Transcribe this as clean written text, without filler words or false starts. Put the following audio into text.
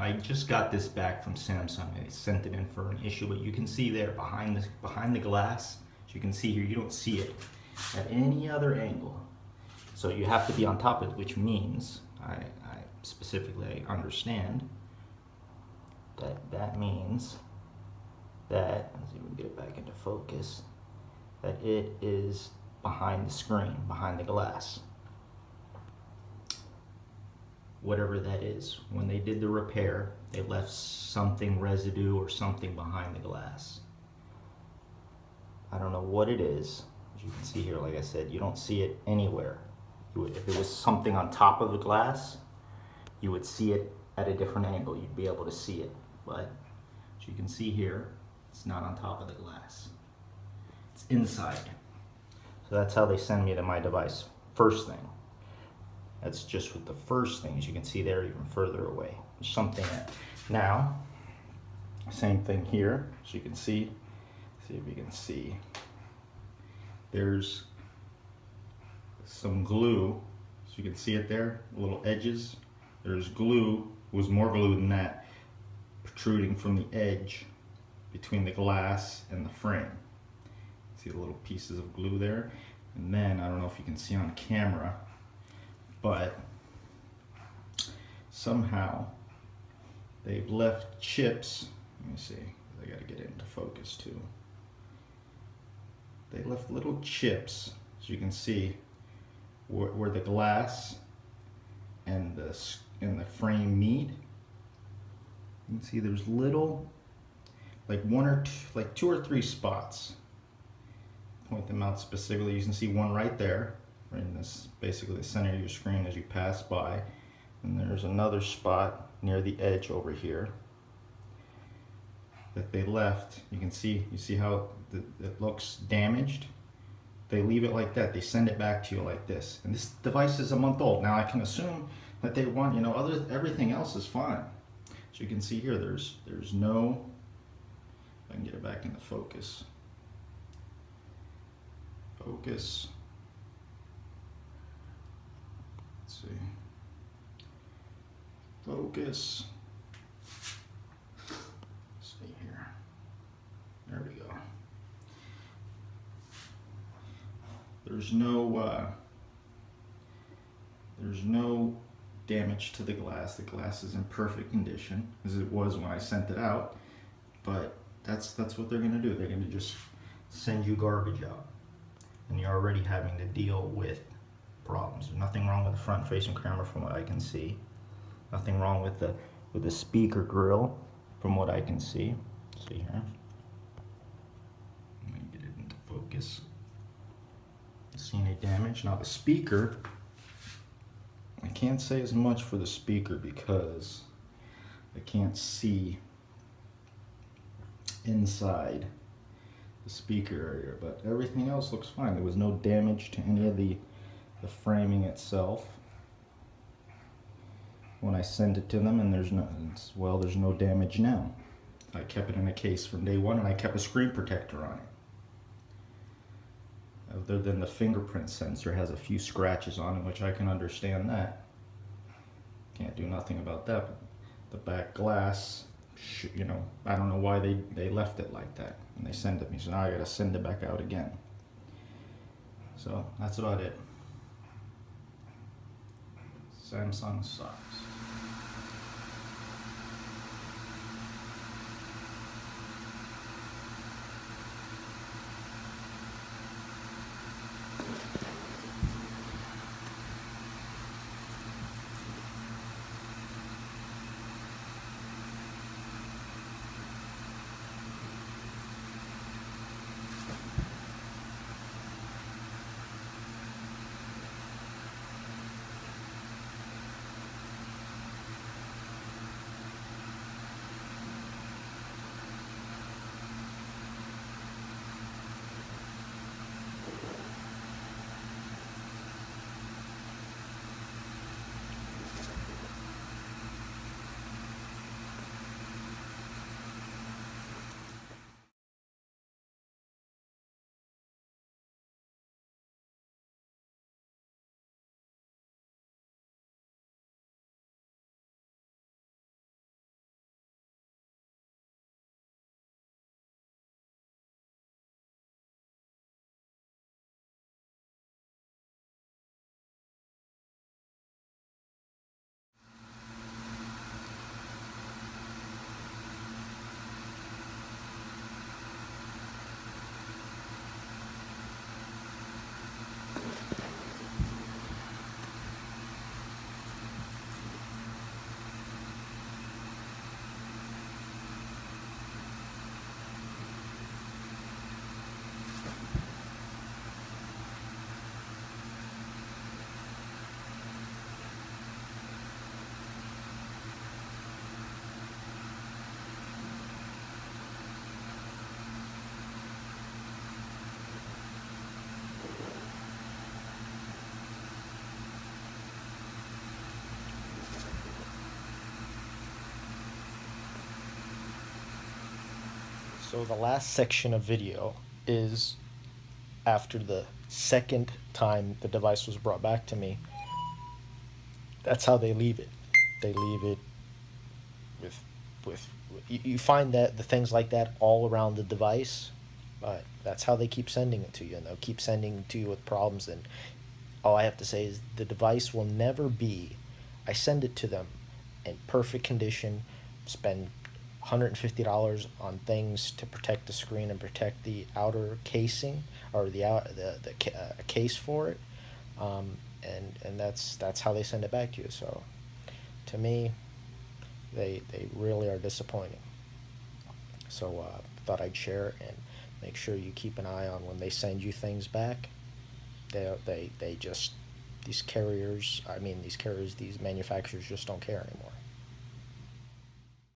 I just got this back from Samsung. They sent it in for an issue, but you can see there behind the glass, as you can see here, you don't see it at any other angle. So you have to be on top of it, which means I specifically understand that means that, let's see if we can get it back into focus, that it is behind the screen, behind the glass. Whatever that is. When they did the repair, they left something residue or something behind the glass. I don't know what it is. As you can see here, like I said, you don't see it anywhere. If it was something on top of the glass, you would see it at a different angle. You'd be able to see it. But as you can see here, it's not on top of the glass. It's inside. So that's how they send me to my device. First thing. That's just with the first thing. As you can see there, even further away. There's something there. Now, same thing here. As you can see if you can see. There's some glue. So you can see it there, little edges. There's glue, was more glue than that, protruding from the edge between the glass and the frame. See the little pieces of glue there? And then, I don't know if you can see on camera, but somehow they've left chips. Let me see, I gotta get it into focus too. They left little chips, as you can see, where the glass and the frame meet. You can see there's little, like two or three spots. Point them out specifically. You can see one right there, right in this, basically the center of your screen as you pass by. And there's another spot near the edge over here that they left. You can see, you see how it looks damaged? They leave it like that. They send it back to you like this. And this device is a month old. Now I can assume that they want, everything else is fine. So you can see here, there's no, if I can get it back into focus. Focus. Let's see. Focus. Let's see here. There we go. There's no damage to the glass. The glass is in perfect condition, as it was when I sent it out. But that's what they're gonna do. They're gonna just send you garbage out, and you're already having to deal with problems. There's nothing wrong with the front-facing camera, from what I can see. Nothing wrong with the speaker grill, from what I can see. See here. Let me get it into focus. See any damage? Now the speaker, I can't say as much for the speaker because I can't see inside the speaker area, but everything else looks fine. There was no damage to any of the framing itself when I sent it to them, and there's no damage now. I kept it in a case from day one, and I kept a screen protector on it. Other than the fingerprint sensor has a few scratches on it, which I can understand that. Can't do nothing about that. But the back glass, I don't know why they left it like that. And they send it me, so now I gotta send it back out again. So that's about it. Samsung sucks. So the last section of video is after the second time the device was brought back to me. That's how they leave it. They leave it with with you find that the things like that all around the device, but that's how they keep sending it to you, and they'll keep sending it to you with problems. And all I have to say is the device will never be. I send it to them in perfect condition, spend $150 on things to protect the screen and protect the outer casing or the case for it, and that's how they send it back to you. So to me, they really are disappointing. So thought I'd share and make sure you keep an eye on when they send you things back. They just these carriers, these manufacturers just don't care anymore.